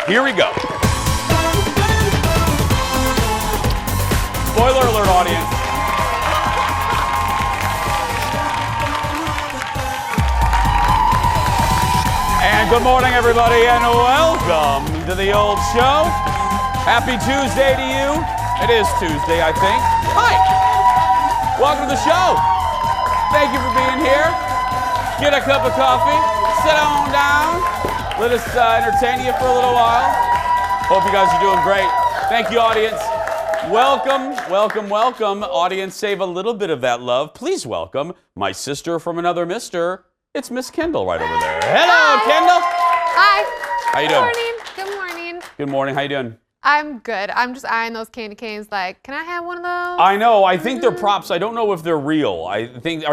Here we go. Spoiler alert, audience. And good morning, everybody, and welcome to the old show. Happy Tuesday to you. It is Tuesday, I think. Hi. Welcome to the show. Thank you for being here. Get a cup of coffee. Sit on down. Let us entertain you for a little while. Hope you guys are doing great. Thank you, audience. Welcome, welcome, welcome. Audience, save a little bit of that love. Please welcome my sister from another mister. It's Miss Kendall right over there. Hello, Hi. Kendall. Hi. How you doing? Good morning. Good morning. How you doing? I'm good. I'm just eyeing those candy canes like, can I have one of those? I know. I think they're props. I don't know if they're real. Are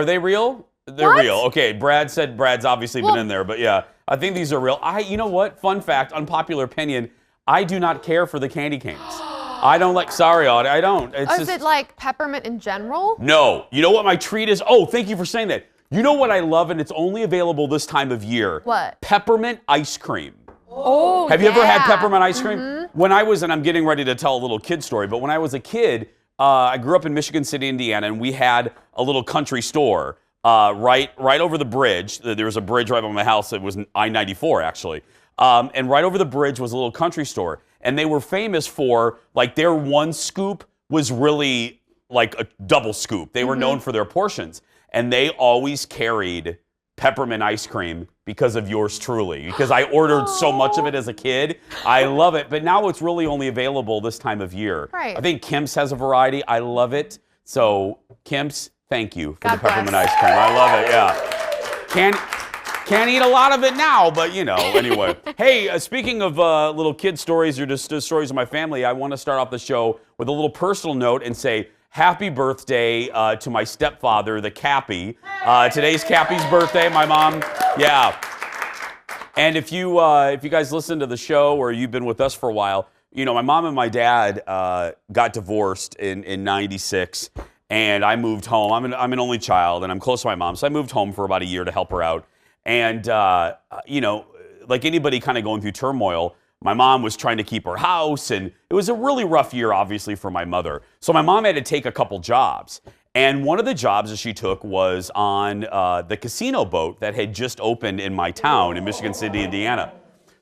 they real? They're What? real. Okay, Brad said Brad's obviously been in there, but yeah, I think these are real. You know what? Fun fact, unpopular opinion, I do not care for the candy canes. I don't like, sorry, Audie, I don't. Is it like peppermint in general? No. You know what my treat is? Oh, thank you for saying that. You know what I love, and it's only available this time of year? What? Peppermint ice cream. Oh, Have you ever had peppermint ice cream? Mm-hmm. When I was, and I'm getting ready to tell a little kid story, but when I was a kid, I grew up in Michigan City, Indiana, and we had a little country store right over the bridge. There was a bridge right by my house. It was I-94, actually. And right over the bridge was a little country store. And they were famous for, like, their one scoop was really like a double scoop. They were known for their portions. And they always carried peppermint ice cream because of yours truly. Because I ordered so much of it as a kid. I love it. But now it's really only available this time of year. Right. I think Kim's has a variety. I love it. So, Kim's, thank you for God the peppermint bless. ice cream. I love it, yeah. Can't eat a lot of it now, but you know, anyway. Hey, speaking of little kid stories or just stories of my family, I want to start off the show with a little personal note and say happy birthday to my stepfather, the Cappy. Today's Cappy's birthday, my mom. Yeah. And if you guys listen to the show or you've been with us for a while, you know, my mom and my dad got divorced in 96, and I moved home. I'm an only child, and I'm close to my mom, so I moved home for about a year to help her out. And, you know, like anybody kind of going through turmoil, my mom was trying to keep her house, and it was a really rough year, obviously, for my mother. So my mom had to take a couple jobs. And one of the jobs that she took was on the casino boat that had just opened in my town in Michigan City, Indiana.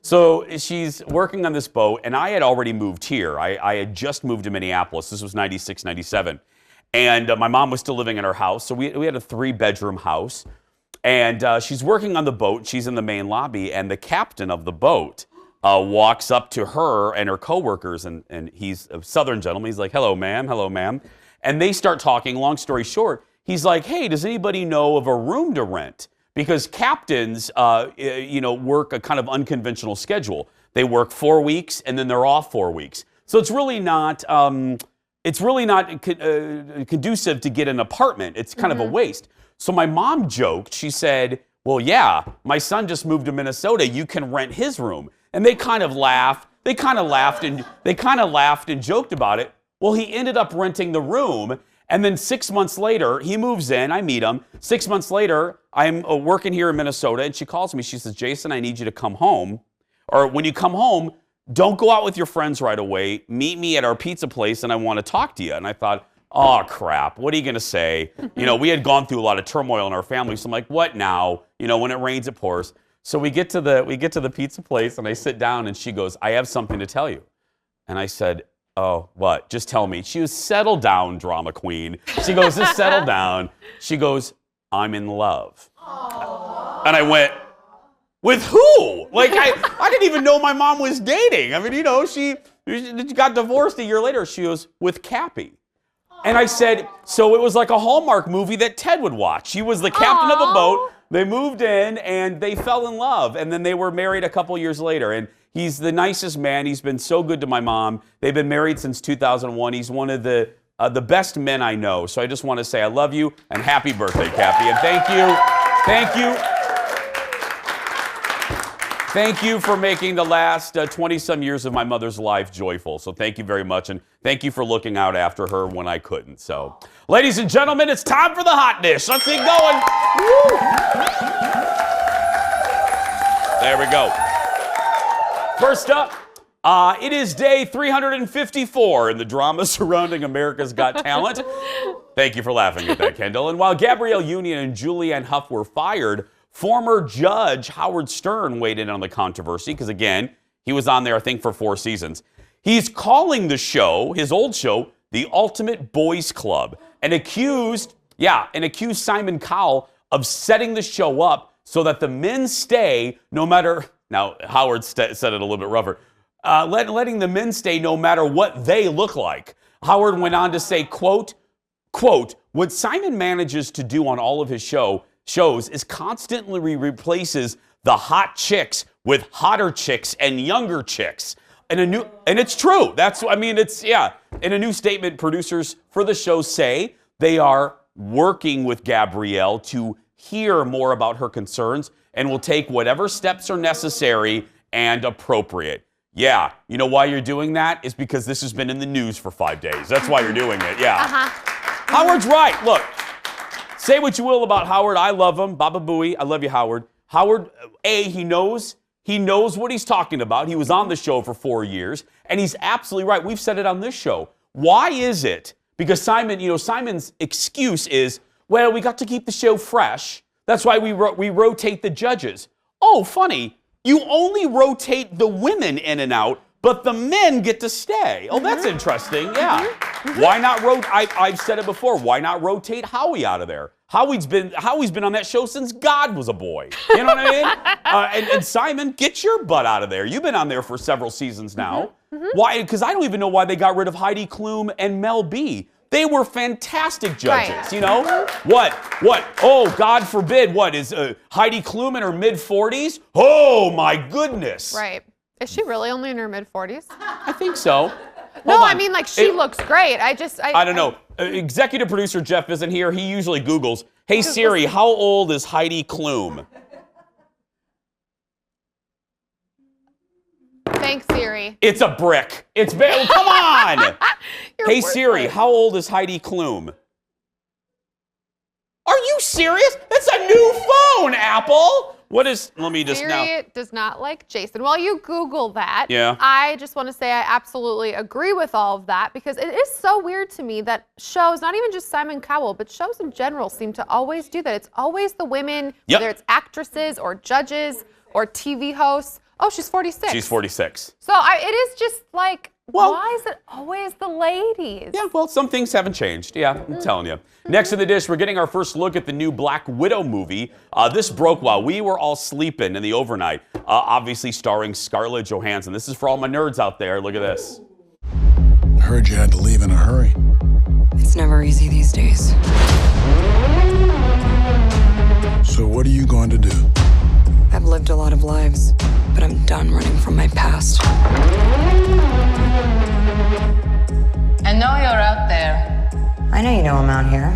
So she's working on this boat, and I had already moved here. I had just moved to Minneapolis. This was 96, 97. And my mom was still living in her house. So we had a 3-bedroom house. And she's working on the boat. She's in the main lobby, and the captain of the boat walks up to her and her coworkers, and he's a Southern gentleman. He's like, hello, ma'am. Hello, ma'am. And they start talking. Long story short, he's like, hey, does anybody know of a room to rent? Because captains, you know, work a kind of unconventional schedule. They work 4 weeks, and then they're off 4 weeks. So it's really not conducive to get an apartment. It's kind of a waste. So my mom joked. She said, well, yeah, my son just moved to Minnesota. You can rent his room. And they kind of laughed. They kind of laughed and joked about it. Well, he ended up renting the room. And then 6 months later, he moves in. I meet him. 6 months later, I'm working here in Minnesota. And she calls me. She says, Jason, I need you to come home. Or when you come home, don't go out with your friends right away. Meet me at our pizza place, and I want to talk to you. And I thought, oh, crap, what are you going to say? You know, we had gone through a lot of turmoil in our family, so I'm like, what now? You know, when it rains, it pours. So we get to the pizza place, and I sit down, and she goes, I have something to tell you. And I said, oh, what? Just tell me. She was, settle down, drama queen. She goes, just settle down. She goes, I'm in love. Aww. And I went, with who? Like, I didn't even know my mom was dating. I mean, you know, she got divorced a year later. She goes, with Cappy. And I said, so it was like a Hallmark movie that Ted would watch. She was the captain of a boat. They moved in, and they fell in love. And then they were married a couple years later. And he's the nicest man. He's been so good to my mom. They've been married since 2001. He's one of the best men I know. So I just want to say I love you, and happy birthday, Cappy. And thank you. Thank you for making the last 20-some years of my mother's life joyful. So thank you very much, and thank you for looking out after her when I couldn't. So, ladies and gentlemen, it's time for the hot dish. Let's get going. Woo. There we go. First up, It is day 354 in the drama surrounding America's Got Talent. Thank you for laughing at that, Kendall. And while Gabrielle Union and Julianne Hough were fired, former judge Howard Stern weighed in on the controversy because, again, he was on there, I think, for 4 seasons. He's calling the show, his old show, The Ultimate Boys Club, and accused Simon Cowell of setting the show up so that the men stay no matter, now Howard said it a little bit rougher, letting the men stay no matter what they look like. Howard went on to say, quote, what Simon manages to do on all of his shows is constantly replaces the hot chicks with hotter chicks and younger chicks. And it's true. In a new statement, producers for the show say they are working with Gabrielle to hear more about her concerns and will take whatever steps are necessary and appropriate. Yeah, you know why you're doing that? Is because this has been in the news for 5 days. That's why you're doing it, yeah. Howard's right. Look, say what you will about Howard. I love him. Baba Booey. I love you, Howard. Howard, he knows what he's talking about. He was on the show for 4 years, and he's absolutely right. We've said it on this show. Why is it? Because Simon's excuse is, well, we got to keep the show fresh. That's why we rotate the judges. Oh, funny. You only rotate the women in and out, but the men get to stay. Oh, that's interesting. Yeah. Why not I've said it before. Why not rotate Howie out of there? Howie's been on that show since God was a boy. You know what I mean? And Simon, get your butt out of there. You've been on there for several seasons now. Why? Because I don't even know why they got rid of Heidi Klum and Mel B. They were fantastic judges, right. You know? What? Oh, God forbid, what? Is Heidi Klum in her mid-40s? Oh, my goodness. Right. Is she really only in her mid-40s? I think so. No, I mean, like, she looks great. I don't know. Executive producer Jeff isn't here. He usually Googles, hey, Siri, how old is Heidi Klum? Thanks, Siri. It's a brick. Come on. Hey, Siri, how old is Heidi Klum? Are you serious? That's a new phone, Apple. Siri does not like Jason. While you Google that, yeah. I just want to say I absolutely agree with all of that because it is so weird to me that shows, not even just Simon Cowell, but shows in general seem to always do that. It's always the women, whether it's actresses or judges or TV hosts. Oh, she's 46. She's 46. So it is just like, why is it always the ladies? Yeah, well, some things haven't changed. Yeah, I'm telling you. Next in the dish, we're getting our first look at the new Black Widow movie. This broke while we were all sleeping in the overnight, obviously starring Scarlett Johansson. This is for all my nerds out there. Look at this. I heard you had to leave in a hurry. It's never easy these days. So what are you going to do? I've lived a lot of lives, but I'm done running from my past. I know you're out there. I know you know I'm out here.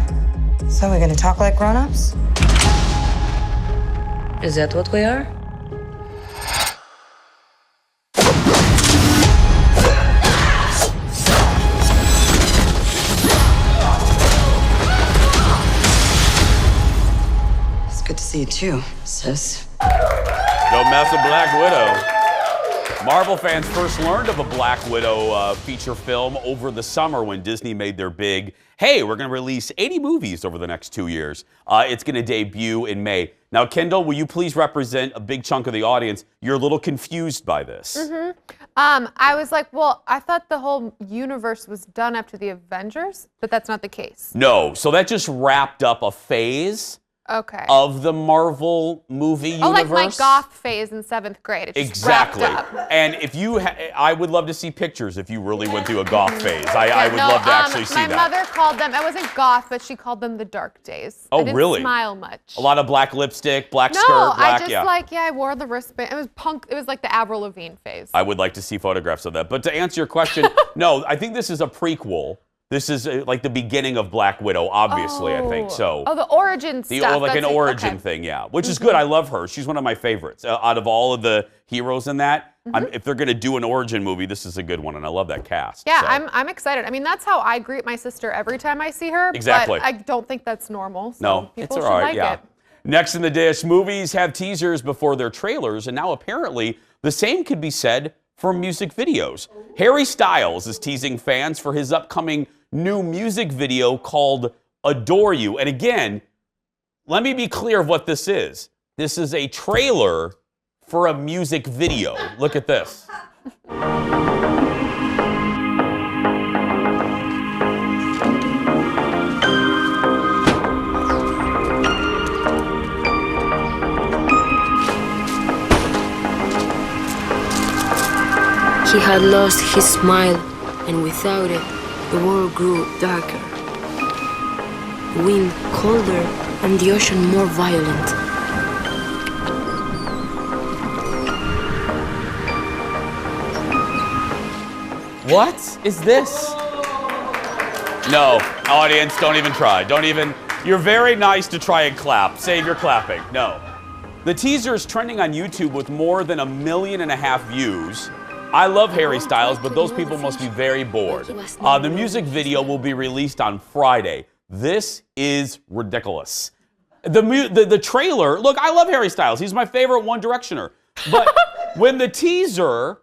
So we're gonna talk like grown-ups? Is that what we are? It's good to see you too, sis. Don't mess with Black Widow. Marvel fans first learned of a Black Widow feature film over the summer when Disney made their big, hey, we're going to release 80 movies over the next 2 years. It's going to debut in May. Now, Kendall, will you please represent a big chunk of the audience? You're a little confused by this. I was like, well, I thought the whole universe was done after the Avengers, but that's not the case. No, so that just wrapped up a phase of the Marvel movie universe. Oh, like my goth phase in 7th grade. It just exactly. wrapped up. And if you, I would love to see pictures if you really went through a goth phase. I would love to actually see that. My mother called them, it wasn't goth, but she called them the dark days. Oh, I didn't really? Smile much. A lot of black lipstick, black skirt, No, black, I just I wore the wristband. It was punk. It was like the Avril Lavigne phase. I would like to see photographs of that. But to answer your question, no, I think this is a prequel. This is like the beginning of Black Widow, obviously, I think so. Oh, the origin stuff. Like an origin thing, yeah. Which is good. I love her. She's one of my favorites. Out of all of the heroes in that, if they're going to do an origin movie, this is a good one, and I love that cast. Yeah, so. I'm excited. I mean, that's how I greet my sister every time I see her. Exactly. But I don't think that's normal. So no, people it's all right, like yeah. it. Next in the dish, movies have teasers before their trailers, and now apparently the same could be said for music videos. Harry Styles is teasing fans for his upcoming new music video called Adore You. And again, let me be clear of what this is. This is a trailer for a music video. Look at this. He had lost his smile, and without it, the world grew darker. The wind colder, and the ocean more violent. What is this? No, audience, don't even try. Don't even. You're very nice to try and clap. Save your clapping. No. The teaser is trending on YouTube with more than 1.5 million views. I love Harry Styles, but those people must be very bored. The music video will be released on Friday. This is ridiculous. The trailer, look, I love Harry Styles. He's my favorite One Directioner. But when the teaser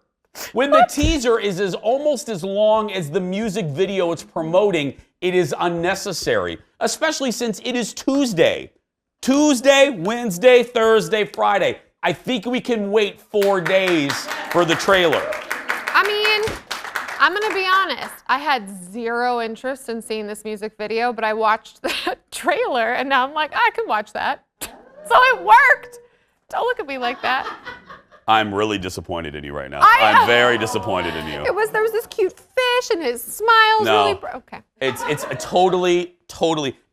is almost as long as the music video it's promoting, it is unnecessary, especially since it is Tuesday. Tuesday, Wednesday, Thursday, Friday. I think we can wait 4 days for the trailer. I mean, I'm going to be honest. I had zero interest in seeing this music video, but I watched the trailer, and now I'm like, I can watch that. So it worked. Don't look at me like that. I'm really disappointed in you right now. I'm very disappointed in you. There was this cute fish, and his smile was really okay. It's a totally.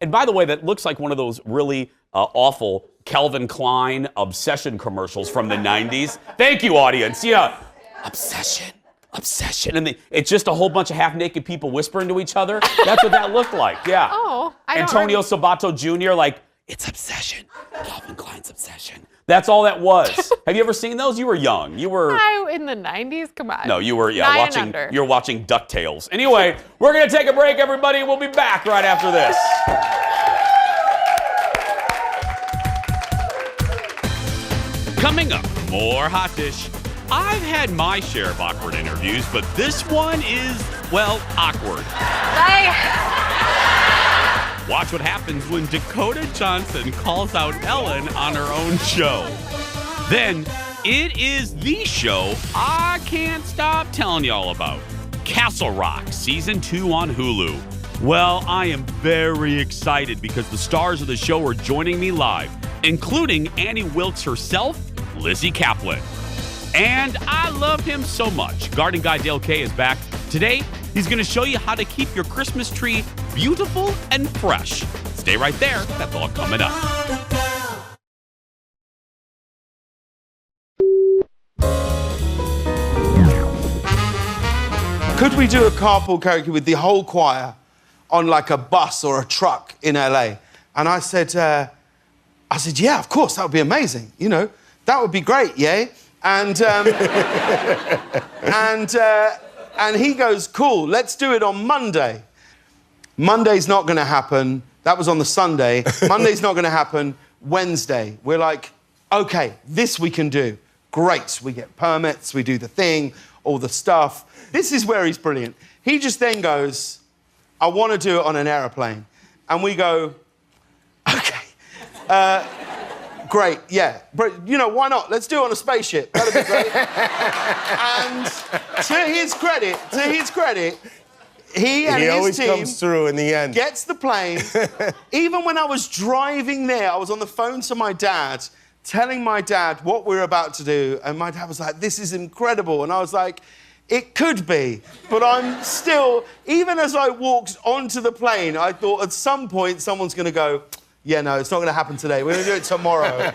And by the way, that looks like one of those really awful Calvin Klein obsession commercials from the 90s. Thank you, audience. Yeah, obsession. And it's just a whole bunch of half-naked people whispering to each other. That's what that looked like. Yeah. Oh, Antonio Sabato Jr. like, it's obsession. Calvin Klein's obsession. That's all that was. Have you ever seen those? You were young. You were in the 90s. Come on. No, you were watching. You're watching DuckTales. Anyway, Oh. we're gonna take a break, everybody. We'll be back right after this. Coming up, more Hot Dish. I've had my share of awkward interviews, but this one is, well, awkward. Watch what happens when Dakota Johnson calls out Ellen on her own show. Then, it is the show I can't stop telling y'all about. Castle Rock Season 2 on Hulu. Well, I am very excited because the stars of the show are joining me live, including Annie Wilkes herself, Lizzie Kaplan. And I love him so much. Garden Guy Dale K is back. Today, he's going to show you how to keep your Christmas tree beautiful and fresh. Stay right there. That's all coming up. Could we do a carpool karaoke with the whole choir on like a bus or a truck in LA? And I said, yeah, of course, that would be amazing. You know, that would be great, yay. And and he goes, cool, let's do it on Monday. Monday's not going to happen. That was on the Sunday. Monday's not going to happen. Wednesday. We're like, okay, this we can do. Great. We get permits, we do the thing, all the stuff. This is where he's brilliant. He just then goes, I want to do it on an aeroplane. And we go, okay. Great, yeah. But, you know, why not? Let's do it on a spaceship. That'd be great. And to his credit, he and his always team comes through in the end. Gets the plane. Even when I was driving there, I was on the phone to my dad, telling my dad what we were about to do. And my dad was like, this is incredible. And I was like, it could be. But I'm still, even as I walked onto the plane, I thought at some point someone's going to go, yeah, no, it's not going to happen today. We're going to do it tomorrow.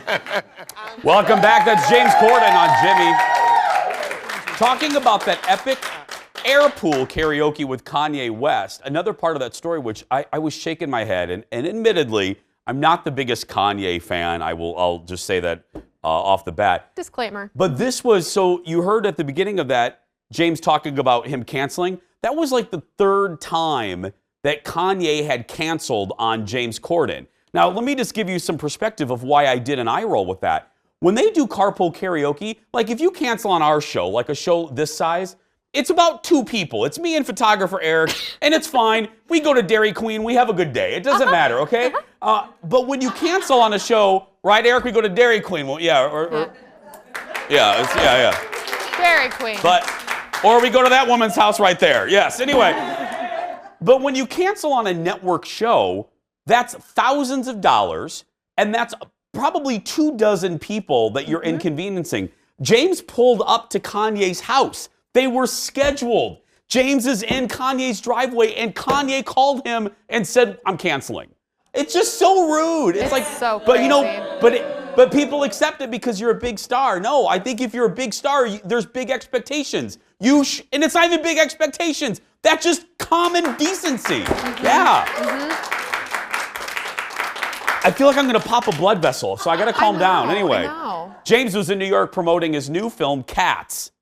Welcome back. That's James Corden on Jimmy. Talking about that epic air pool karaoke with Kanye West. Another part of that story, which I was shaking my head. And admittedly, I'm not the biggest Kanye fan. I'll just say that off the bat. Disclaimer. But this was, so you heard at the beginning of that, James talking about him canceling. That was like the third time that Kanye had canceled on James Corden. Now, let me just give you some perspective of why I did an eye roll with that. when they do carpool karaoke, like if you cancel on our show, like a show this size, it's about 2 people. It's me and photographer Eric, and it's fine. We go to Dairy Queen. We have a good day. It doesn't matter, okay? But when you cancel on a show, right, Eric, we go to Dairy Queen. Well, yeah, yeah. Dairy Queen. Or we go to that woman's house right there. Yes, anyway. But when you cancel on a network show, that's thousands of dollars, and that's probably 24 people that you're inconveniencing. James pulled up to Kanye's house. They were scheduled. James is in Kanye's driveway, and Kanye called him and said, I'm canceling. It's just so rude. It's like, so but you know, crazy. but people accept it because you're a big star. No, I think if you're a big star, there's big expectations. And it's not even big expectations. That's just common decency. Yeah. I feel like I'm going to pop a blood vessel, so I got to calm down. Anyway, James was in New York promoting his new film, Cats.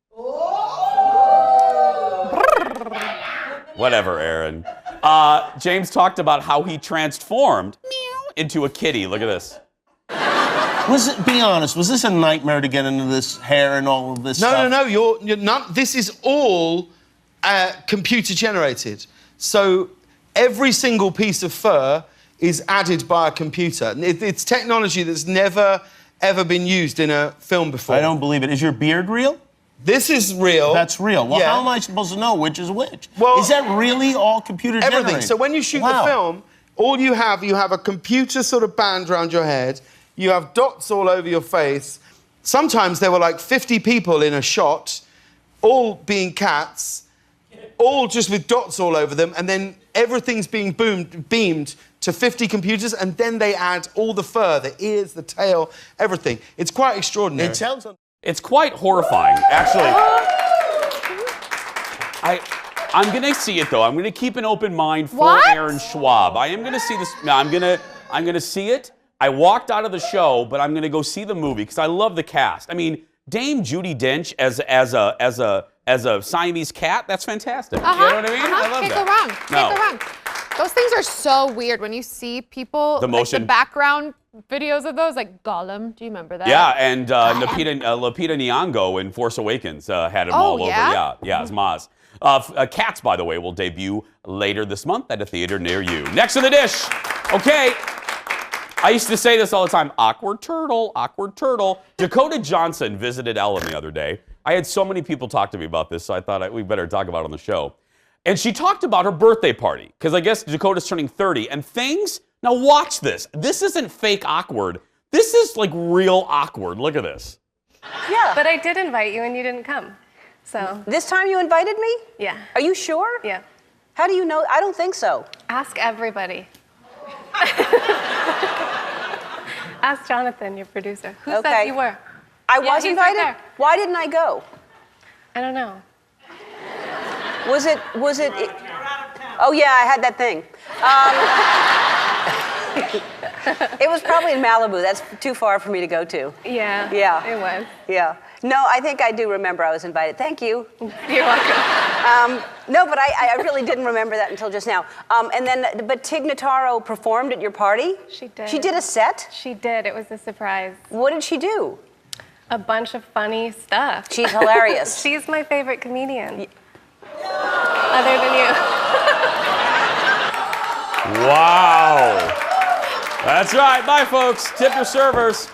Whatever, Aaron. James talked about how he transformed into a kitty. Look at this. Be honest, was this a nightmare to get into this hair and all of this stuff? No, you're not. This is all computer generated. So every single piece of fur is added by a computer. It's technology that's never, ever been used in a film before. I don't believe it. Is your beard real? This is real. That's real. Well, yeah. how am I supposed to know which is which? Well, is that really all computer generated? Everything. So when you shoot the film, all you have a computer sort of band around your head. You have dots all over your face. Sometimes there were like 50 people in a shot, all being cats, all just with dots all over them, and then everything's being beamed to 50 computers, and then they add all the fur, the ears, the tail, everything. It's quite extraordinary. It sounds... It's quite horrifying, actually. I'm gonna see it though. I'm gonna keep an open mind for Aaron Schwab. I am gonna see this. No, I'm gonna see it. I walked out of the show, but I'm gonna go see the movie because I love the cast. I mean, Dame Judi Dench as a Siamese cat. That's fantastic. You know what I mean? I love Can't that. go wrong. Can't go wrong. Those things are so weird when you see people. The motion. Like the background videos of those, like Gollum. Do you remember that? Yeah, and Lupita Nyong'o in Force Awakens had him all over. Yeah, as Maz. Cats, by the way, will debut later this month at a theater near you. Next on the dish. Okay. I used to say this all the time. Awkward turtle, awkward turtle. Dakota Johnson visited Ellen the other day. I had so many people talk to me about this, so I thought we better talk about it on the show. And she talked about her birthday party, because I guess Dakota's turning 30, and things... Now watch this. This isn't fake awkward. This is like real awkward. Look at this. Yeah. But I did invite you and you didn't come. So. This time you invited me? Yeah. Are you sure? Yeah. How do you know? I don't think so. Ask everybody. Ask Jonathan, your producer. Who said you were? I was he's invited? right there. Why didn't I go? I don't know. Was it? Oh yeah, I had that thing. It was probably in Malibu. That's too far for me to go to. Yeah. Yeah. It was. Yeah. No, I think I do remember I was invited. Thank you. You're welcome. No, but I really didn't remember that until just now. But Tig Notaro performed at your party? She did. She did a set? She did. It was a surprise. What did she do? A bunch of funny stuff. She's hilarious. She's my favorite comedian. Other than you. Wow. That's right. Bye, folks. Tip your servers.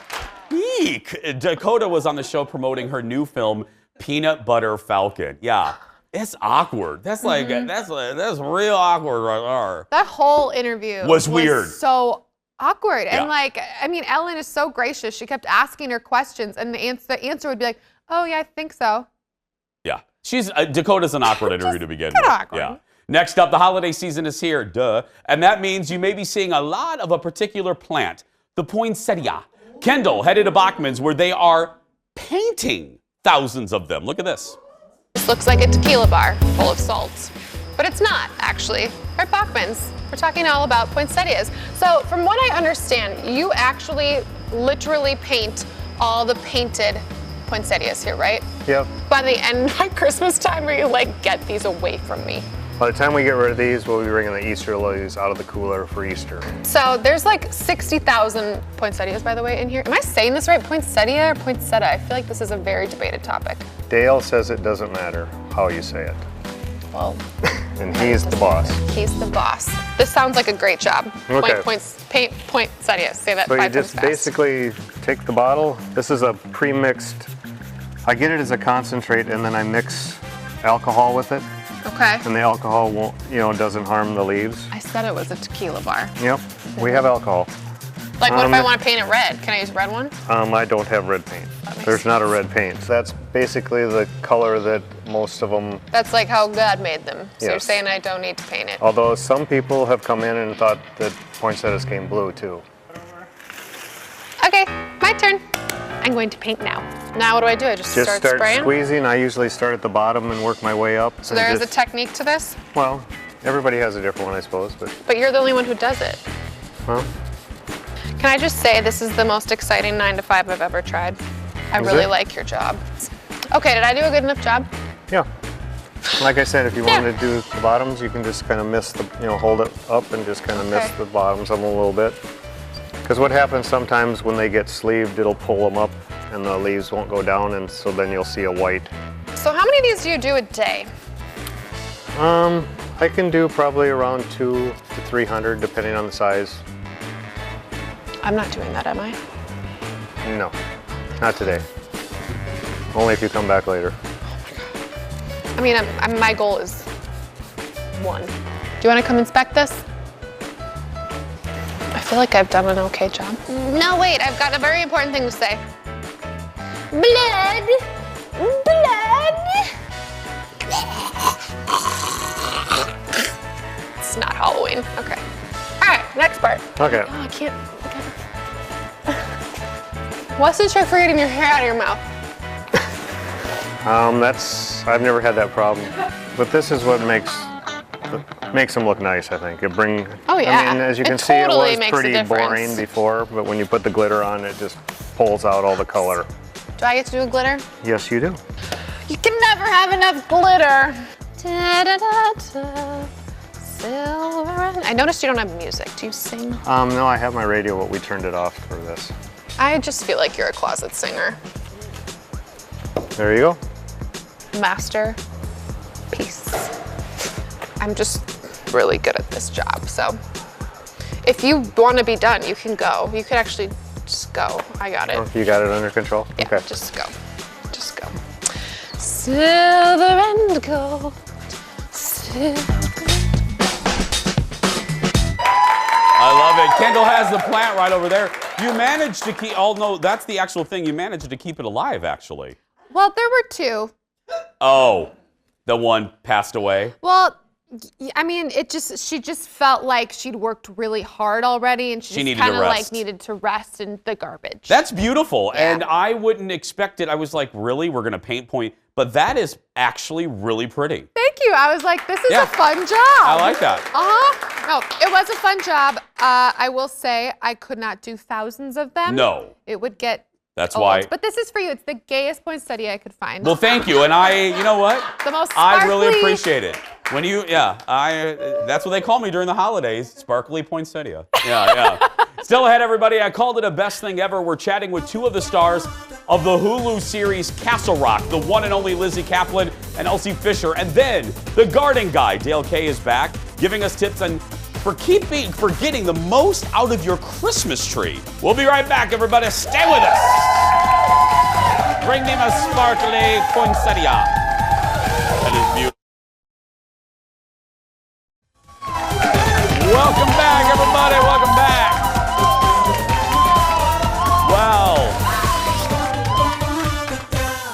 Eek. Dakota was on the show promoting her new film, Peanut Butter Falcon. Yeah, it's awkward. That's like that's real awkward right there. That whole interview was weird. So awkward. Yeah. And like, I mean, Ellen is so gracious. She kept asking her questions, and the answer would be like, "Oh yeah, I think so." Yeah, Dakota's an awkward interview to begin with. Awkward. Yeah. Next up, the holiday season is here, duh. And that means you may be seeing a lot of a particular plant, the poinsettia. Kendall headed to Bachman's where they are painting thousands of them. Look at this. This looks like a tequila bar full of salt, but it's not actually. We're at Bachman's. We're talking all about poinsettias. So from what I understand, you actually literally paint all the painted poinsettias here, right? Yep. By the end of Christmas time, where you like, get these away from me. By the time we get rid of these, we'll be bringing the Easter lilies out of the cooler for Easter. So there's like 60,000 poinsettias, by the way, in here. Am I saying this right? Poinsettia or poinsettia? I feel like this is a very debated topic. Dale says it doesn't matter how you say it. Well, and he's the boss. He's the boss. This sounds like a great job. Okay. Paint poinsettia. Say that so 5 times you just fast. basically take the bottle. This is a pre-mixed. I get it as a concentrate, and then I mix alcohol with it. Okay. And the alcohol won't, doesn't harm the leaves. I said it was a tequila bar. Yep, we have alcohol. Like, what if I want to paint it red? Can I use a red one? I don't have red paint. There's not a red paint. That's basically the color that most of them. That's like how God made them. So you're Yes. saying I don't need to paint it. Although some people have come in and thought that poinsettias came blue too. Okay, my turn. I'm going to paint now. Now what do? I just start spraying? Squeezing. I usually start at the bottom and work my way up. So there is a technique to this? Well, everybody has a different one, I suppose, but. But you're the only one who does it. Well. Can I just say this is the most exciting 9 to 5 I've ever tried. I really like your job. Okay, did I do a good enough job? Yeah. Like I said, if you wanted to do the bottoms, you can just kind of miss the, hold it up and just kind of miss the bottoms of them a little bit. Because what happens sometimes when they get sleeved, it'll pull them up and the leaves won't go down, and so then you'll see a white. So how many of these do you do a day? I can do probably around 200 to 300 depending on the size. I'm not doing that, am I? No, not today. Only if you come back later. I mean, my goal is 1. Do you want to come inspect this? I feel like I've done an okay job. No, wait, I've got a very important thing to say. Blood! Blood! It's not Halloween. Okay. All right, next part. Okay. Oh, I can't. What's the trick for getting your hair out of your mouth? I've never had that problem. But this is what makes them look nice, I think. Oh yeah. I mean, as you can see, it was pretty boring before, but when you put the glitter on, it just pulls out all the color. Do I get to do a glitter? Yes, you do. You can never have enough glitter. Da-da-da-da. Silver. I noticed you don't have music. Do you sing? No, I have my radio, but we turned it off for this. I just feel like you're a closet singer. There you go. Master piece. I'm just really good at this job, so if you want to be done, you can go. You could actually just go. I got it. Oh, you got it under control? Yeah, okay. just go. Just go. Silver and gold. I love it. Kendall has the plant right over there. You managed to keep, oh no, that's the actual thing. You managed to keep it alive, actually. Well, there were 2. Oh, the one passed away? Well, I mean, she just felt like she'd worked really hard already, and she needed kind to of rest. like needed to rest in the garbage. That's beautiful, and I wouldn't expect it. I was like, really? We're gonna paint point? But that is actually really pretty. Thank you. I was like, this is a fun job. I like that. No, it was a fun job. I will say I could not do thousands of them. No. It would get That's old. why. But this is for you. It's the gayest poinsettia I could find. Well, thank you, and you know what? The most I really sparkly- appreciate it. When you, that's what they call me during the holidays, sparkly poinsettia. Yeah. Still ahead, everybody. I called it a best thing ever. We're chatting with 2 of the stars of the Hulu series Castle Rock, the one and only Lizzie Kaplan and Elsie Fisher. And then the garden guy, Dale Kaye, is back, giving us tips for getting the most out of your Christmas tree. We'll be right back, everybody. Stay with us. Bring me my sparkly poinsettia. That is beautiful. Welcome back, everybody. Welcome back. Well,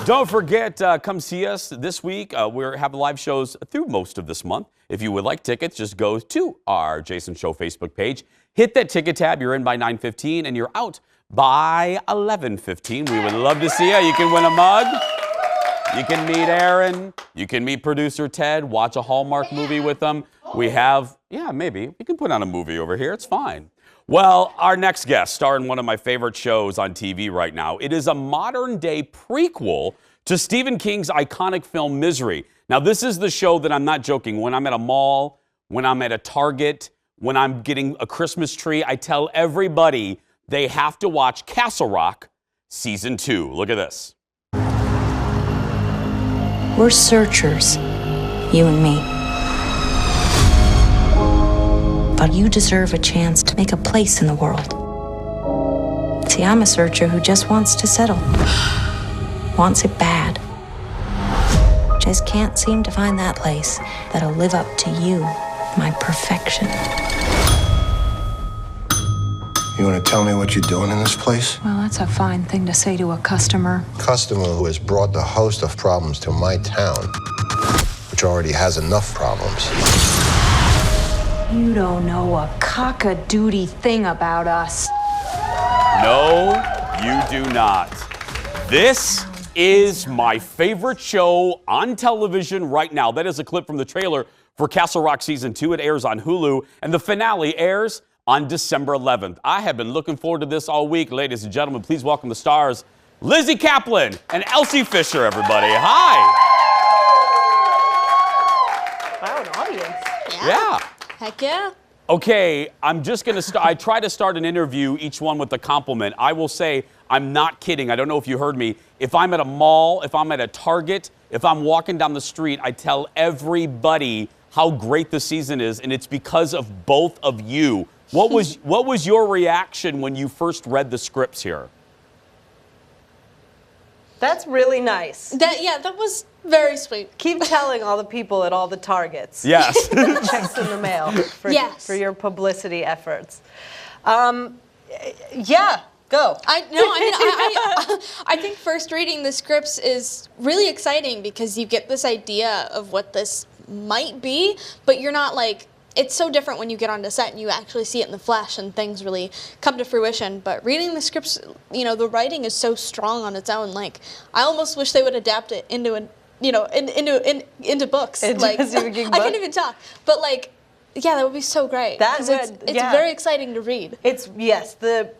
don't forget, come see us this week. We have live shows through most of this month. If you would like tickets, just go to our Jason Show Facebook page. Hit that ticket tab. You're in by 9:15 and you're out by 11:15. We would love to see you. You can win a mug. You can meet Aaron. You can meet producer Ted. Watch a Hallmark movie with them. We have, maybe. We can put on a movie over here. It's fine. Well, our next guest starred in one of my favorite shows on TV right now. It is a modern-day prequel to Stephen King's iconic film Misery. Now, this is the show that I'm not joking. When I'm at a mall, when I'm at a Target, when I'm getting a Christmas tree, I tell everybody they have to watch Castle Rock Season 2. Look at this. We're searchers, you and me. But you deserve a chance to make a place in the world. See, I'm a searcher who just wants to settle. Wants it bad. Just can't seem to find that place that'll live up to you, my perfection. You want to tell me what you're doing in this place? Well, that's a fine thing to say to a customer. Customer who has brought the host of problems to my town, which already has enough problems. You don't know a cock-a-doodle thing about us. No, you do not. This is my favorite show on television right now. That is a clip from the trailer for Castle Rock Season 2. It airs on Hulu, and the finale airs on December 11th. I have been looking forward to this all week. Ladies and gentlemen, please welcome the stars, Lizzy Caplan and Elsie Fisher, everybody. Hi. Wow, an audience. Yeah. Heck yeah. Okay, I'm just going to I try to start an interview, each one with a compliment. I will say, I'm not kidding. I don't know if you heard me. If I'm at a mall, if I'm at a Target, if I'm walking down the street, I tell everybody how great the season is, and it's because of both of you. What was your reaction when you first read the scripts here? That's really nice. That was very sweet. Keep telling all the people at all the Targets. Yes. Checks in the mail for your publicity efforts. Yeah, go. I think first reading the scripts is really exciting because you get this idea of what this might be, but you're not like, it's so different when you get onto set and you actually see it in the flesh and things really come to fruition. But reading the scripts, the writing is so strong on its own. Like, I almost wish they would adapt it into into books. Into like, a Stephen King book? I can't even talk. But like, yeah, that would be so great. It's very exciting to read. Yes, the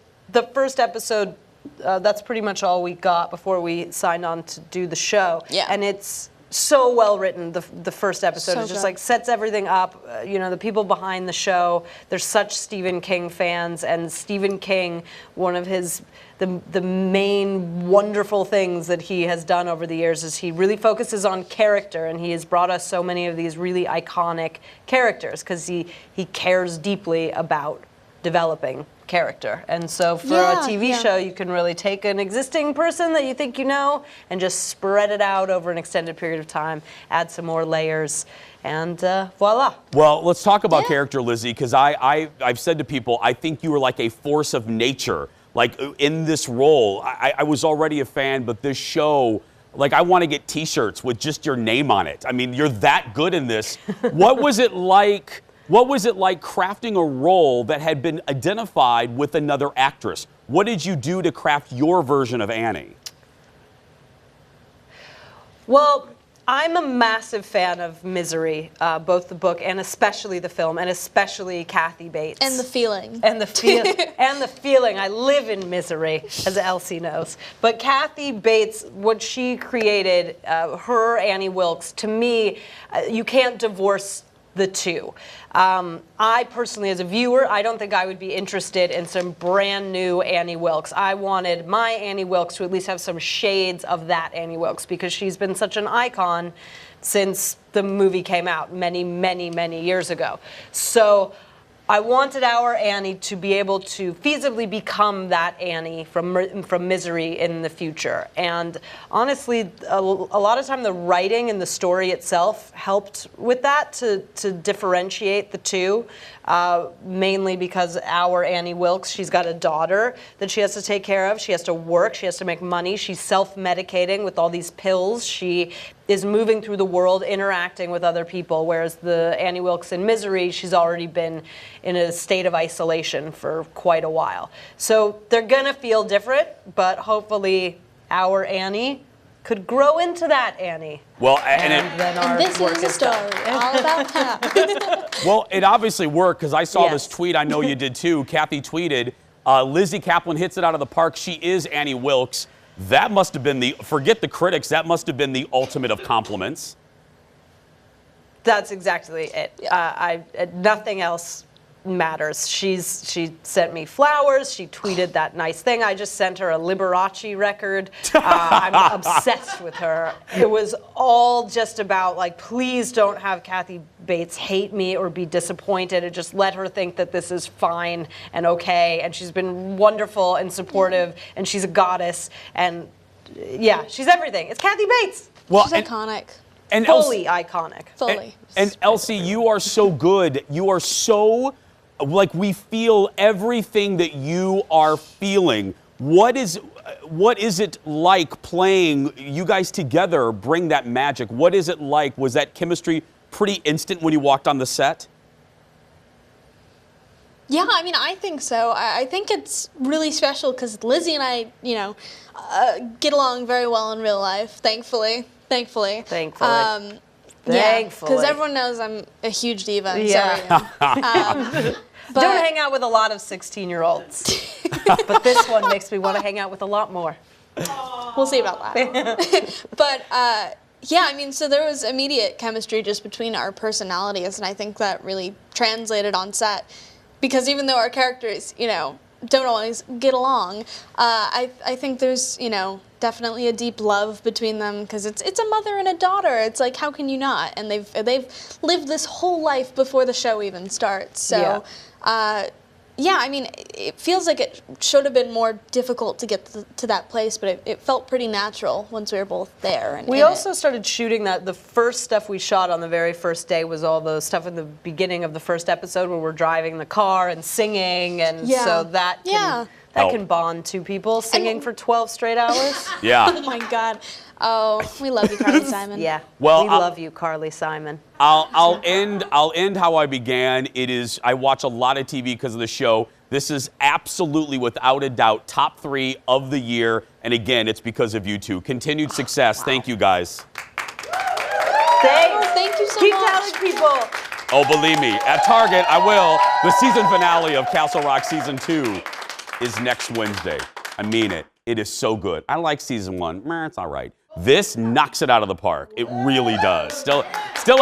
first episode. That's pretty much all we got before we signed on to do the show. Yeah, and it's so well written. The first episode So is just good. like sets everything up. The people behind the show, they're such Stephen King fans, and Stephen King, one of the main wonderful things that he has done over the years is he really focuses on character, and he has brought us so many of these really iconic characters because he cares deeply about developing character. And so for a TV show, you can really take an existing person that you think you know and just spread it out over an extended period of time, add some more layers, and voila. Well, let's talk about character, Lizzy, because I've said to people, I think you were like a force of nature. Like, in this role, I was already a fan, but this show, like, I want to get T-shirts with just your name on it. I mean, you're that good in this. What was it like? What was it like crafting a role that had been identified with another actress? What did you do to craft your version of Annie? Well, I'm a massive fan of Misery, both the book and especially the film, and especially Kathy Bates. And the feeling. And the feeling. I live in misery, as Elsie knows. But Kathy Bates, what she created, her Annie Wilkes, to me, you can't divorce the two. I personally, as a viewer, I don't think I would be interested in some brand new Annie Wilkes. I wanted my Annie Wilkes to at least have some shades of that Annie Wilkes because she's been such an icon since the movie came out many, many, many years ago. So I wanted our Annie to be able to feasibly become that Annie from Misery in the future. And honestly, a lot of time the writing and the story itself helped with that to differentiate the two. Mainly because our Annie Wilkes, she's got a daughter that she has to take care of. She has to work. She has to make money. She's self-medicating with all these pills. She is moving through the world, interacting with other people, whereas the Annie Wilkes in Misery, she's already been in a state of isolation for quite a while. So they're going to feel different, but hopefully our Annie could grow into that Annie. Well, and this is a story all about that. Well, it obviously worked because I saw this tweet. I know you did too. Kathy tweeted, Lizzy Caplan hits it out of the park. She is Annie Wilkes. That must have been forget the critics, that must have been the ultimate of compliments. That's exactly it. Nothing else matters. She sent me flowers. She tweeted that nice thing. I just sent her a Liberace record. I'm obsessed with her. It was all just about like, please don't have Kathy Bates hate me or be disappointed, and just let her think that this is fine and okay. And she's been wonderful and supportive, and she's a goddess. And yeah, she's everything. It's Kathy Bates. Well, she's iconic. And fully iconic. Fully. And Elsie, you are so good. You are so, like, we feel everything that you are feeling. What is it like playing you guys together, bring that magic? What is it like? Was that chemistry pretty instant when you walked on the set? Yeah, I mean, I think so. I think it's really special because Lizzie and I, get along very well in real life, thankfully. Thankfully. Yeah, because everyone knows I'm a huge diva. And so I am. Don't hang out with a lot of 16-year-olds. But this one makes me want to hang out with a lot more. We'll see about that. But yeah, I mean, so there was immediate chemistry just between our personalities, and I think that really translated on set. Because even though our characters, don't always get along, I think there's, definitely a deep love between them because it's a mother and a daughter. It's like, how can you not? And they've lived this whole life before the show even starts. So, yeah, I mean, it feels like it should have been more difficult to get to that place, but it felt pretty natural once we were both there. And we also started shooting that. The first stuff we shot on the very first day was all the stuff in the beginning of the first episode where we're driving the car and singing, and so that can bond two people singing for 12 straight hours. Yeah. Oh my God. Oh, we love you, Carly Simon. Yeah. Well, we love you, Carly Simon. I'll end how I began. I watch a lot of TV because of the show. This is absolutely, without a doubt, top 3 of the year. And again, it's because of you two. Continued success. Thank you, guys. Thank you so much. Keep telling people. Oh, believe me, at Target, I will. The season finale of Castle Rock Season 2 is next Wednesday. I mean it. It is so good. I like Season 1. It's all right. This knocks it out of the park. It really does. Still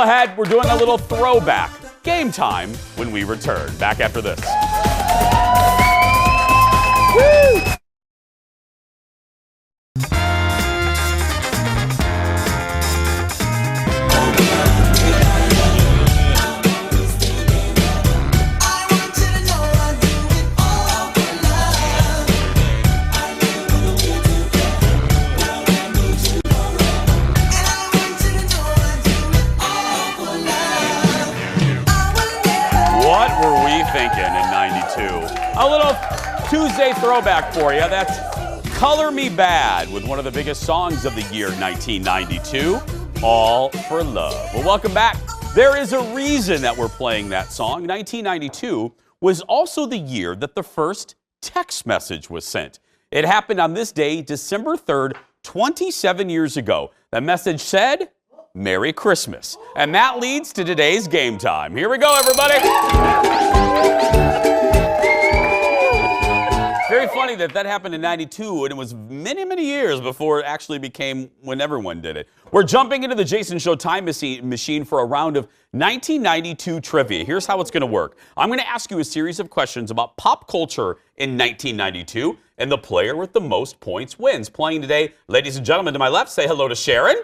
ahead, we're doing a little throwback. Game time when we return. Back after this. Woo! What were we thinking in 92? A little Tuesday throwback for you. That's Color Me Bad with one of the biggest songs of the year, 1992, All for Love. Well, welcome back. There is a reason that we're playing that song. 1992 was also the year that the first text message was sent. It happened on this day, December 3rd, 27 years ago. The message said, Merry Christmas. And that leads to today's game time. Here we go, everybody. It's very funny that happened in 92, and it was many, many years before it actually became when everyone did it. We're jumping into the Jason Show time machine for a round of 1992 trivia. Here's how it's going to work. I'm going to ask you a series of questions about pop culture in 1992, and the player with the most points wins. Playing today, ladies and gentlemen, to my left, say hello to Sharon.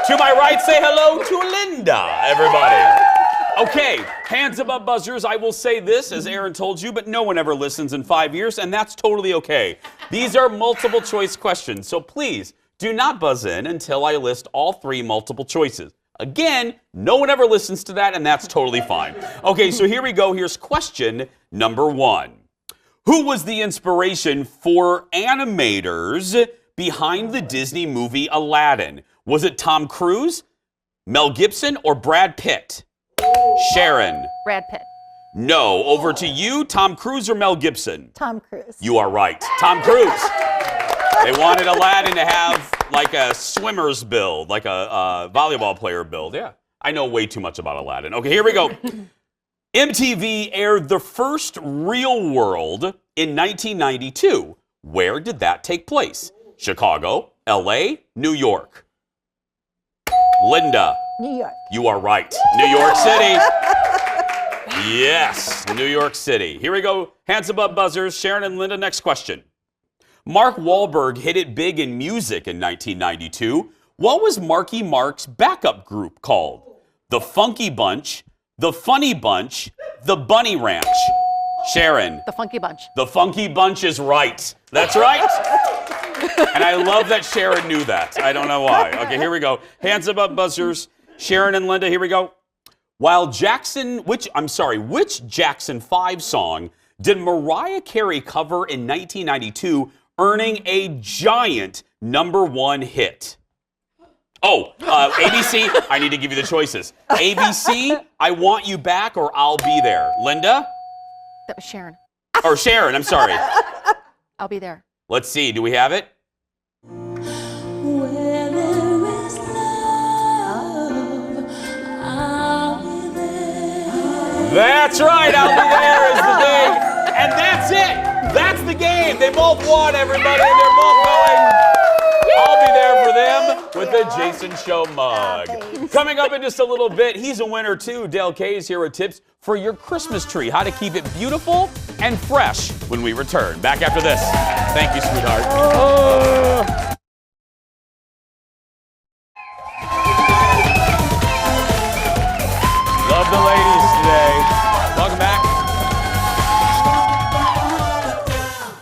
To my right, say hello to Linda, everybody. Okay, hands above buzzers. I will say this, as Aaron told you, but no one ever listens in 5 years, and that's totally okay. These are multiple choice questions, so please do not buzz in until I list all 3 multiple choices. Again, no one ever listens to that, and that's totally fine. Okay, so here we go. Here's question number 1. Who was the inspiration for animators behind the Disney movie Aladdin? Was it Tom Cruise, Mel Gibson, or Brad Pitt? Sharon. Brad Pitt. No. Over to you, Tom Cruise or Mel Gibson? Tom Cruise. You are right. Tom Cruise. They wanted Aladdin to have like a swimmer's build, like a volleyball player build. Yeah. I know way too much about Aladdin. Okay, here we go. MTV aired The First Real World in 1992. Where did that take place? Chicago, LA, New York. Linda. New York. You are right. New York City. Yes, New York City. Here we go. Hands above buzzers. Sharon and Linda, next question. Mark Wahlberg hit it big in music in 1992. What was Marky Mark's backup group called? The Funky Bunch, the Funny Bunch, the Bunny Ranch. Sharon. The Funky Bunch. The Funky Bunch is right. That's right. And I love that Sharon knew that. I don't know why. Okay, here we go. Hands above buzzers. Sharon and Linda, here we go. Which Jackson 5 song did Mariah Carey cover in 1992, earning a giant #1 hit? Oh, ABC, I need to give you the choices. ABC, I Want You Back, or I'll Be There. Linda? That was Sharon. Or Sharon, I'm sorry. I'll be there. Let's see, do we have it? That's right, I'll Be There is the thing. And that's it. That's the game. They both won, everybody. They're both going. I'll be there for them with the Jason Show mug. Coming up in just a little bit, he's a winner too. Dale K is here with tips for your Christmas tree, how to keep it beautiful and fresh when we return. Back after this. Thank you, sweetheart. Love the ladies today. Welcome back.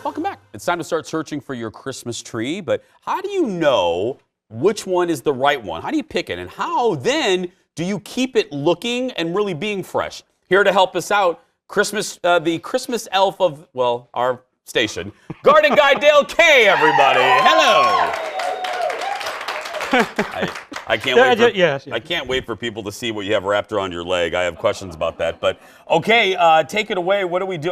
Welcome back. It's time to start searching for your Christmas tree, but how do you know which one is the right one? How do you pick it? And how then do you keep it looking and really being fresh? Here to help us out, the Christmas elf of, well, our station, Garden Guy Dale K, everybody. Hello. I can't wait for, I can't wait for people to see what you have wrapped around your leg. I have questions about that. But, okay, take it away. What do we do?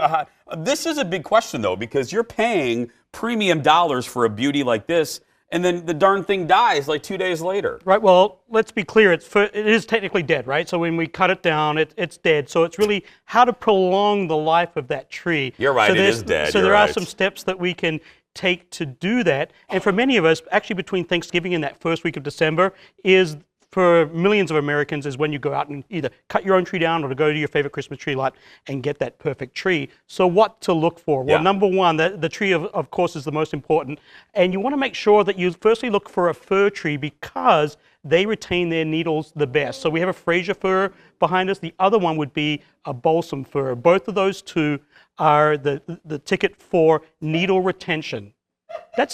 This is a big question, though, because you're paying premium dollars for a beauty like this, and then the darn thing dies like 2 days later. Right, well, let's be clear. It is technically dead, right? So when we cut it down, it's dead. So it's really how to prolong the life of that tree. You're right, so it is dead. So there are some steps that we can take to do that. And for many of us, actually between Thanksgiving and that first week of December is, for millions of Americans, is when you go out and either cut your own tree down or to go to your favorite Christmas tree lot and get that perfect tree. So what to look for? Well, number one, the tree of course is the most important. And you want to make sure that you firstly look for a fir tree because they retain their needles the best. So we have a Fraser fir behind us. The other one would be a balsam fir. Both of those two are the ticket for needle retention.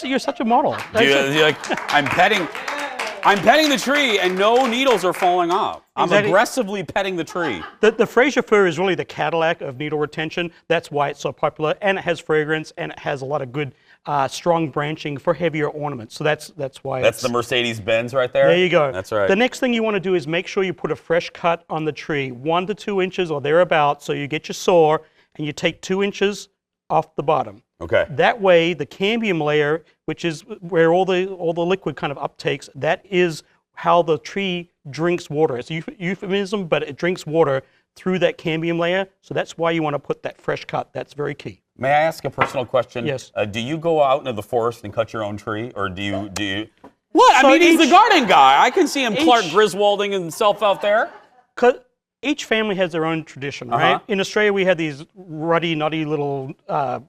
You're such a model. I'm petting the tree and no needles are falling off. I'm aggressively petting the tree. The Fraser fir is really the Cadillac of needle retention. That's why it's so popular, and it has fragrance, and it has a lot of good strong branching for heavier ornaments. So that's why That's the Mercedes-Benz right there? There you go. That's right. The next thing you want to do is make sure you put a fresh cut on the tree, 1 to 2 inches or thereabouts, so you get your saw and you take 2 inches off the bottom. Okay. That way, the cambium layer, which is where all the liquid kind of uptakes, that is how the tree drinks water. It's a euphemism, but it drinks water through that cambium layer. So that's why you want to put that fresh cut. That's very key. May I ask a personal question? Yes. Do you go out into the forest and cut your own tree, or do you? What? So I mean, he's the garden guy. I can see him Clark Griswolding himself out there. Each family has their own tradition, right? In Australia, we have these ruddy, nutty little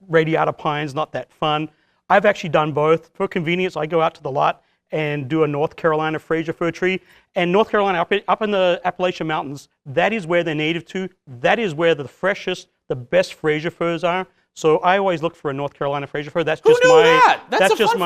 radiata pines, not that fun. I've actually done both. For convenience, I go out to the lot and do a North Carolina Fraser fir tree. And North Carolina, up in the Appalachian Mountains, that is where they're native to. That is where the freshest, the best Fraser firs are. So I always look for a North Carolina Fraser fir. That's just That's just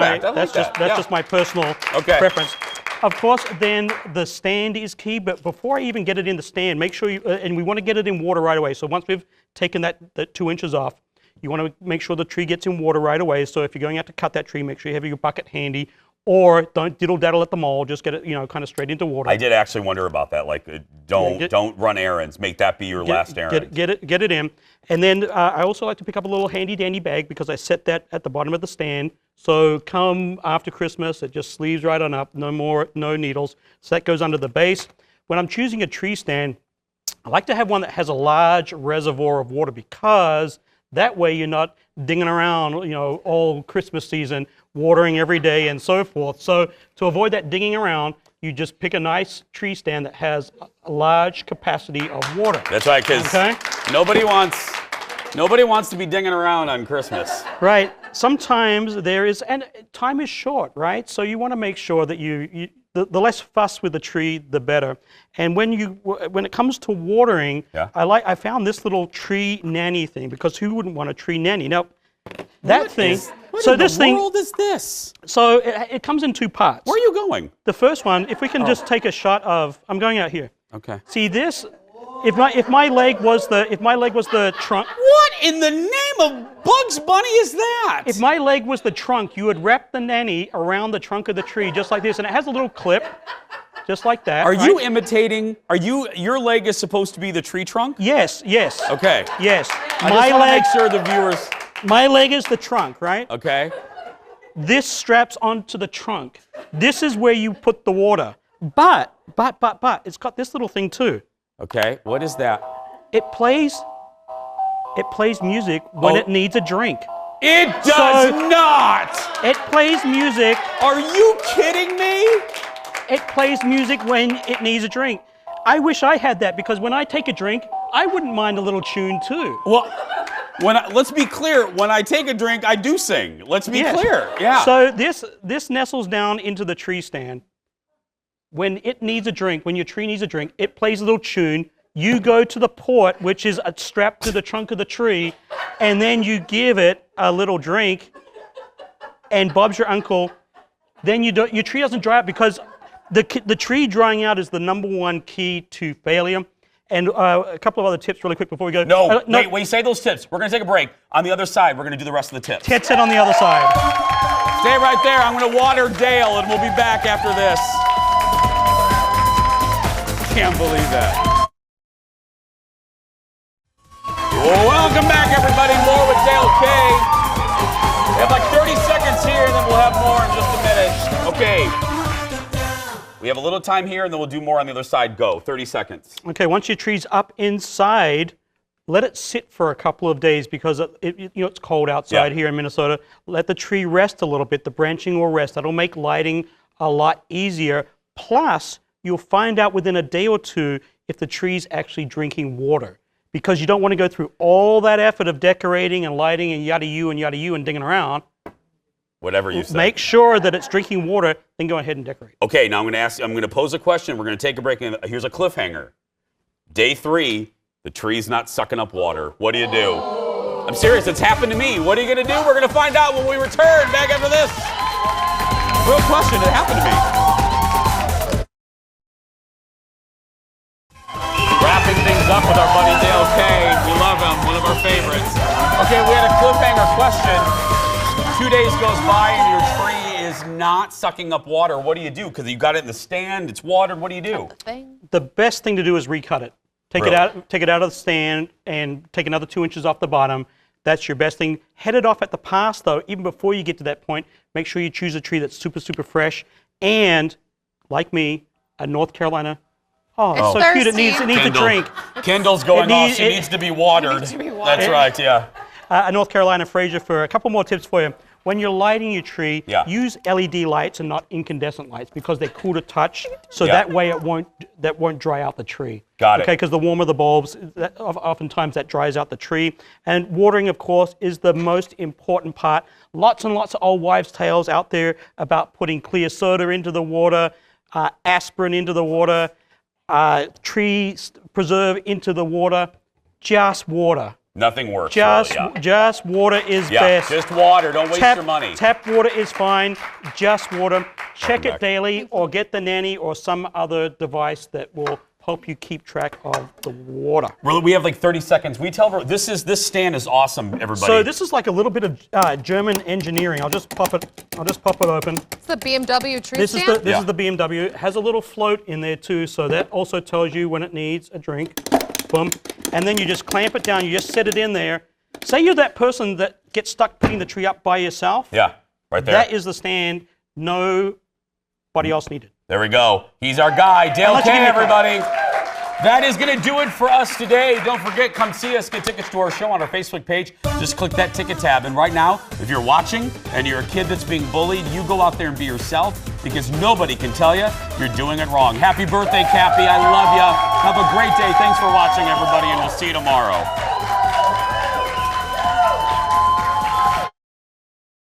my personal preference. Of course, then the stand is key, but before I even get it in the stand, make sure and we want to get it in water right away. So once we've taken that 2 inches off, you want to make sure the tree gets in water right away. So if you're going out to cut that tree, make sure you have your bucket handy, or don't diddle-daddle at the mall, just get it, kind of straight into water. I did actually wonder about that. Like, don't run errands. Make that be your last errand. Get it in. And then I also like to pick up a little handy-dandy bag because I set that at the bottom of the stand. So come after Christmas, it just sleeves right on up, no needles. So that goes under the base. When I'm choosing a tree stand, I like to have one that has a large reservoir of water because that way you're not dinging around, all Christmas season, watering every day and so forth. So to avoid that dinging around, you just pick a nice tree stand that has a large capacity of water. That's right, because Okay? nobody wants to be dinging around on Christmas. Right. Sometimes there is, and time is short, right? So you want to make sure that the less fuss with the tree, the better. And when it comes to watering, I found this little tree nanny thing, because who wouldn't want a tree nanny? Now, that thing. What in the world is this? So it comes in two parts. Where are you going? The first one, if we can just take a shot of, I'm going out here. Okay. See this? If my leg was the trunk. What in the name of Bugs Bunny is that? If my leg was the trunk, you would wrap the nanny around the trunk of the tree just like this, and it has a little clip, just like that. Are right? you imitating? Your leg is supposed to be the tree trunk? Yes. Okay. Yes. I just want to make sure the viewers. My leg is the trunk, right? Okay. This straps onto the trunk. This is where you put the water. But, it's got this little thing too. Okay, what is that? It plays music when it needs a drink. It does not! It plays music. Are you kidding me? It plays music when it needs a drink. I wish I had that, because when I take a drink, I wouldn't mind a little tune too. Well, let's be clear, when I take a drink, I do sing. Let's be clear. Yeah. So this nestles down into the tree stand. When it needs a drink, when your tree needs a drink, it plays a little tune. You go to the port, which is strapped to the trunk of the tree, and then you give it a little drink, and Bob's your uncle. Then your tree doesn't dry out, because the tree drying out is the #1 key to failure. And a couple of other tips really quick before we go. No, wait, when you say those tips, we're going to take a break. On the other side, we're going to do the rest of the tips. Ted said on the other side. Stay right there. I'm going to water Dale, and we'll be back after this. Can't believe that. Welcome back, everybody. More with Dale K. We have like 30 seconds here, and then we'll have more in just a minute. Okay. We have a little time here, and then we'll do more on the other side. Go. 30 seconds. Okay, once your tree's up inside, let it sit for a couple of days, because it's cold outside here in Minnesota. Let the tree rest a little bit. The branching will rest. That'll make lighting a lot easier. Plus, you'll find out within a day or two if the tree's actually drinking water, because you don't want to go through all that effort of decorating and lighting and yada-you and dinging around. Whatever you say. Make sure that it's drinking water, then go ahead and decorate. Okay, now I'm going to pose a question. We're going to take a break, and here's a cliffhanger. Day 3, the tree's not sucking up water. What do you do? I'm serious, it's happened to me. What are you going to do? We're going to find out when we return back after this. Real question, it happened to me. Wrapping things up with our buddy Dale K. We love him, one of our favorites. Okay, we had a cliffhanger question. 2 days goes by and your tree is not sucking up water. What do you do? Because you got it in the stand, it's watered. What do you do? The best thing to do is recut it. Take it out of the stand and take another 2 inches off the bottom. That's your best thing. Head it off at the pass, though. Even before you get to that point, make sure you choose a tree that's super, super fresh. And, like me, a North Carolina. Oh, it's so cute. It needs a drink. Kendall's going off. She needs to be watered. That's right, yeah. A North Carolina Fraser for a couple more tips for you. When you're lighting your tree, use LED lights and not incandescent lights, because they're cool to touch. So that way it won't dry out the tree. Got it. Okay, because the warmer the bulbs, oftentimes that dries out the tree. And watering, of course, is the most important part. Lots and lots of old wives' tales out there about putting clear soda into the water, aspirin into the water, tree preserve into the water. Just water. Nothing works. Just water is best. Just water. Don't waste your money. Tap water is fine. Just water. Check it daily, or get the nanny or some other device that will help you keep track of the water. We have like 30 seconds. We tell her this stand is awesome, everybody. So this is like a little bit of German engineering. I'll just pop it open. It's the BMW tree This stand? is the BMW. It has a little float in there too, so that also tells you when it needs a drink. Boom. And then you just clamp it down. You just set it in there. Say you're that person that gets stuck putting the tree up by yourself. Yeah, right there. That is the stand. Nobody else needed. There we go. He's our guy, Dale K, everybody. That is going to do it for us today. Don't forget, come see us, get tickets to our show on our Facebook page. Just click that ticket tab. And right now, if you're watching and you're a kid that's being bullied, you go out there and be yourself because nobody can tell you you're doing it wrong. Happy birthday, Cappy. I love you. Have a great day. Thanks for watching, everybody, and we'll see you tomorrow.